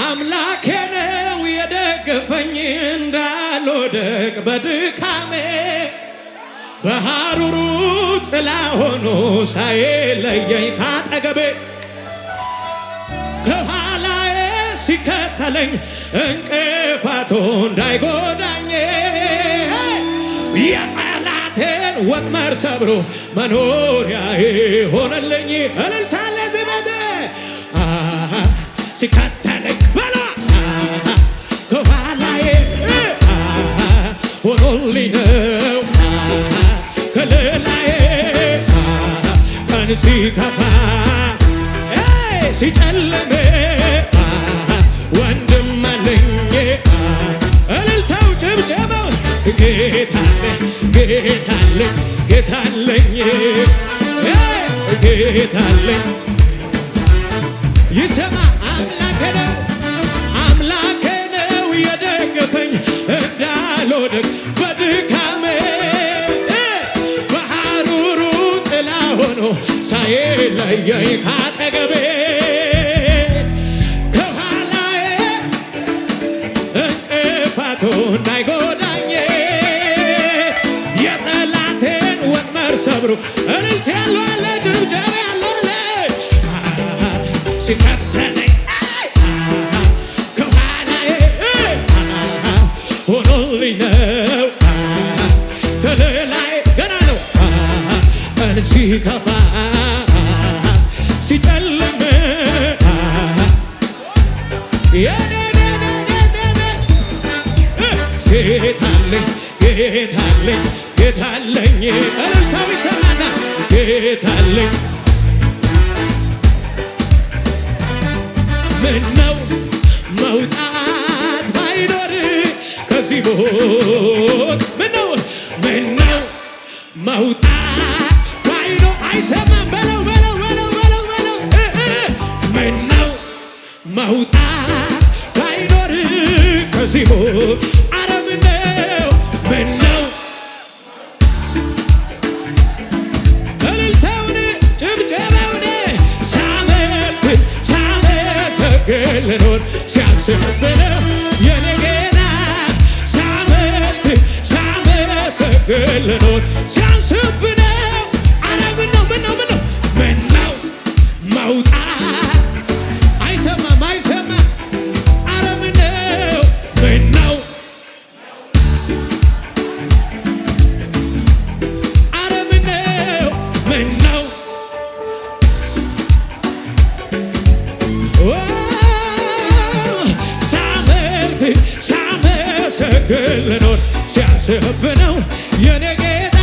አምላኬ ነው የደገፈኝ እንዳልወድቅ በድካሜ በሐሩሩ ጥላ ሆኖ ሳይለየኝ ካጠገቤ ከኋላዬ ሲከተለኝ እንቅፋቱ እንዳይጎዳኝ የጠላቴን ወጥመድ ሰብሮ መኖሪያዬ ሆነልኝ። እልልታ ለዝመት ሲከተለኝ በላ ከኋላዬ ሆኖልኝ ነው ከለላዬ ቀን ሲከፋ ሲጨልም ወንድም አለኝ። እልልታው ጭብጨባው ጌታለኝ ጌታለኝ ጌታለኝ ጌታለኝ ይሰማ አምላኬ ነው የደገፈኝ እንዳልወድቅ በድካሜ በሐሩሩ ጥላ ሆኖ ሳይለየኝ ካጠገቤ ከኋላዬ እንቅፋቱ እንዳይጎዳኝ የጠላቴን ወጥመድ ሰብሮ እልልታ ያለው አለ ጭብጨባ ያለው አለ ሲከተለኝ ከኋላዬ ሆኖልኝ ነው ከሌላዬ ገና ነው ቀን ሲከፋ ሲጨልም ጌታለኝ ጌታለኝ ጌታለኝ እልልታው ይሰማና ጌታለኝ ምነው መውጣት ባይኖር ከዚህ ቦት ምነው መውጣት ባይኖር አይሰማም በለው በለው በለው በለው በለው ምነው መውጣት ባይኖር ከዚህ ቦት አረ ምነው እልልታውን ጭብጨባውን ልኖር ሲያስብህ የኔ ጌታ ሳመሰግን ልኖር ሲያስብህ አረ ምነው መውጣት አይሰማም አረ ምነው አረ ምነው ሳመሰግን ልኖር ሲያስብህ ነው የኔ ጌታ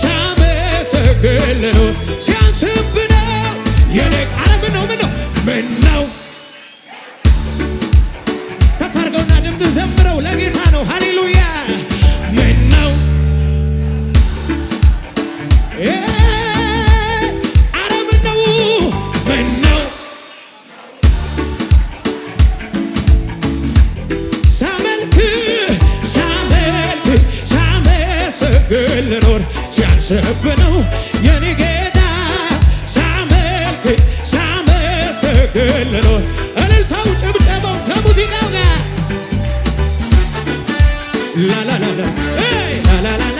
ሳመሰግን ልኖር ሲያስብህ ነው የኔ አረ ምነው ከፍ አድርገውና ድምፅን ዘምረው ለጌታ ነው ሃሌሉያ ምነው አረ ምነው ሳመሰግን ልኖር ሲያስብህ ነው የኔ ጌታ ሳመሰግን ልኖር እልልታው ጭብጨባው ከሙዚቃው ጋር ላላላላ ላላላላ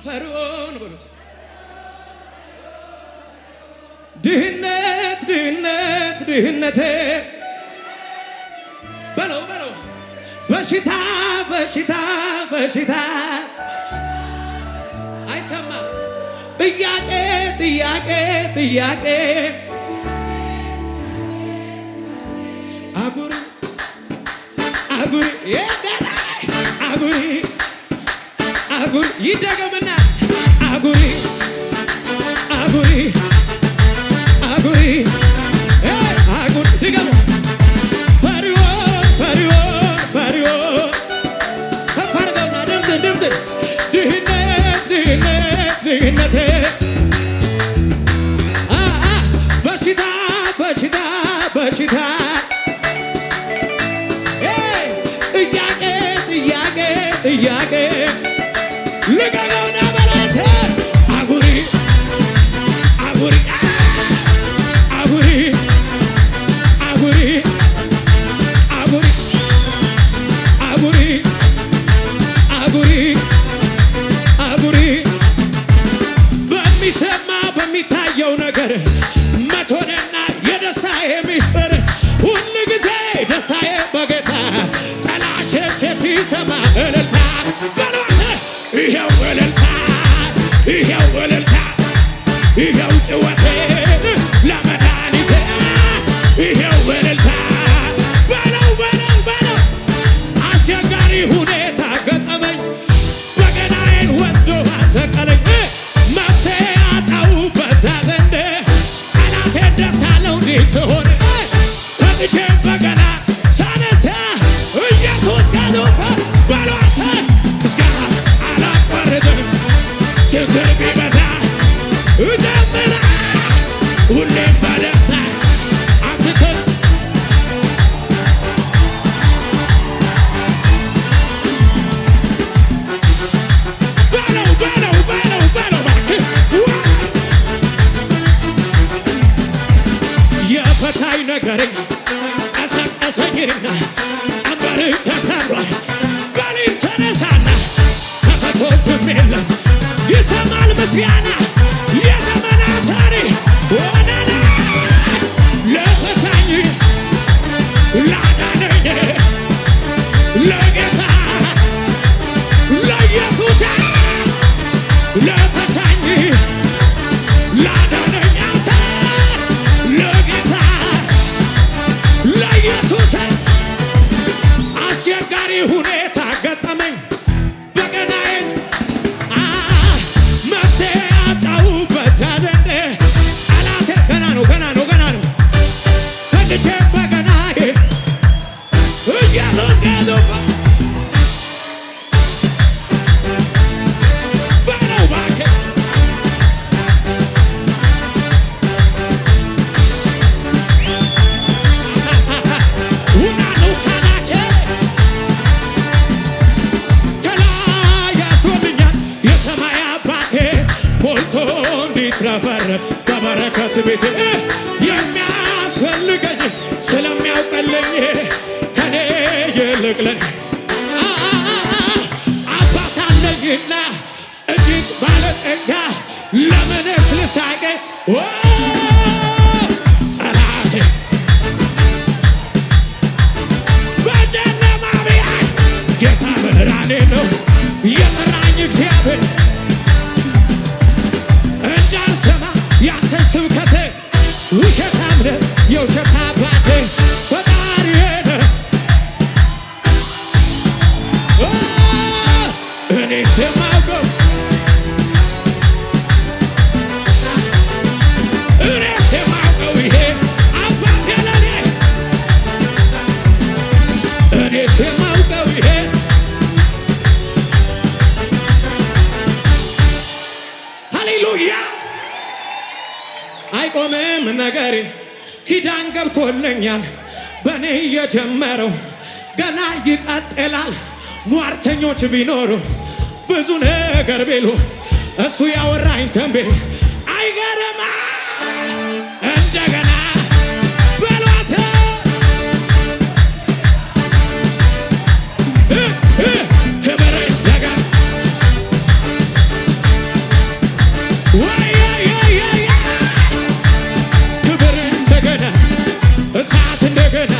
ፈርዖን በሉት ድህነቴ በለው በሽታ አይሰማም ጥያቄ አጉሪ ይደገምና አጉሪ ድገሙ ፈርዖን ከፍ አድርገውና ድምፅን ድህነቴ በሚሰማ በሚታየው ነገር መቶንና የደስታዬ ምስጢር ሁል ጊዜ ደስታዬ በጌታ ጠላሸቼ ሲሰማ እልልታ በሏት ይኸው እልልታ ይኸው እልልታ ይኸው ጭወቴ ለመድኃኒቴ ይኸው እልልታ በለው በለው በለው አስቸጋሪ ሁኔታ ገጠመኝ በገናዬን ወስዶ አሰቀለኝ መፍትሄ አጣሁበት ዘንድ ጠላቴ ደስ አለው እንዲህ ስሆን ፈትቼ በገና ሳነሳ ኢየሱስ ገዙፍ በሏት ምስጋና አላቋርጥም ችግር ቢበዛ እደምራ ሁሌም በደስታ አንተን በለው በለው በለው በለው እባክህ የፈታኝ ነገረኝ ቀሰቀሰኝና ቀንበርህ ተሰብሯል በሊት ተነሳና ተፈቶትም የለም ይሰማል ምስጋና የዘመናት ታሪክ ሆነና ለፈታኝ ላዳነኝ ለጌታ ለኢየሱስ ለፈታኝ ላዳነኝ አንተ ለጌታ ለኢየሱስ አስቸጋሪ ሁኔታ ገጠመኝ በገናዬን መፍትሄ አጣሁበት ዘንድ ጠላቴ ገና ነው ገና ነው ገና ነው ፈትቼ በገናዬ ኢየሱስ ገዙፍ በለው እባክህ ውናነው ሳናቼ ከላይ ያስወልኛል የሰማይ አባቴ ሞልቶ እንዲትረፈረፍ በበረከት ቤቴ የሚያስፈልገኝ ስለሚያውቅልኝ ከኔ ይልቅ ለኔ አባት አለኝና እጅግ ባለጠጋ ለምንስ ልሳቄ ጠላቴ በጨለማ ቢያይ ጌታ ብርሃኔ ነው የመራኝ እግዚአብሔር እንዳልሰማ ያንተን ስብከት ውሸታም ነህ የውሸት አባቴ ፈጣሪዬ ነህ እኔ ስማውቀው እኔ ስማውቀው ይሄ አባቴ ለኔ እኔ ስማውቀው ይሄ ሃሌሉያ አይቆምም ነገሬ ኪዳን ገብቶልኛል በእኔ የጀመረው ገና ይቀጥላል ሟርተኞች ቢኖሩ ብዙ ነገር ቢሉ እሱ ያወራኝ ተንቤ አይገርማ እንደገና በሏት ክብር እንደገና ክብር እንደገና እሳት እንደገና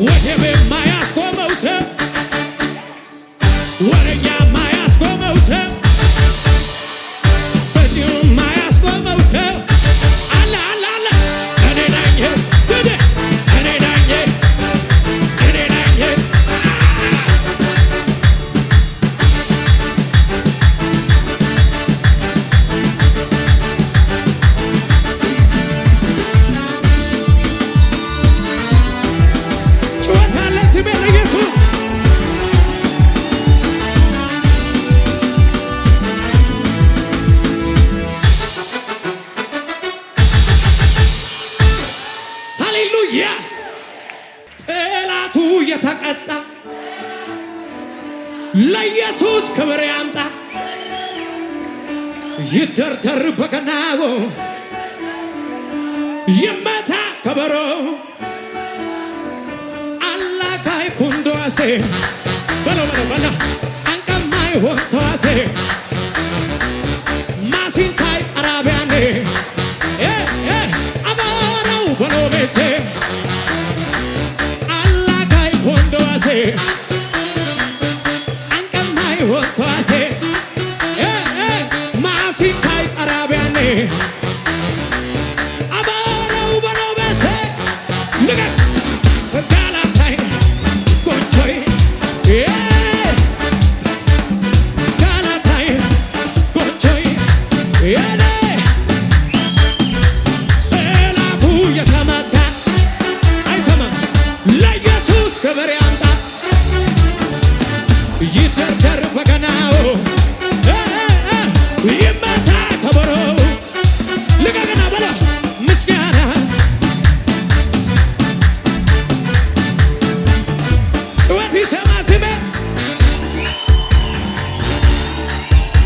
ወጀብ የማያስቆመው ሰው ወረኛ የማያስቆመው ሰው በዚሁ የማያስቆመው ሰው አለ አለ አለ እኔ ነኝ እኔ ነኝ እኔ ነኝ ጩኸት አለ ስሜ ለኢየሱስ ሃሌሉያ ጠላቱ የተቀጣ ለኢየሱስ ክብር ያምጣ ይደርደር በገናው ይመታ ከበሮ አላካይ ኩንዶሴ በለው በለው በለው አንቀማይ ሆንተዋሴ ማሲንካይ አራቢያኔ አባራው በኖቤሴ አላካይ ሆንደዋሴ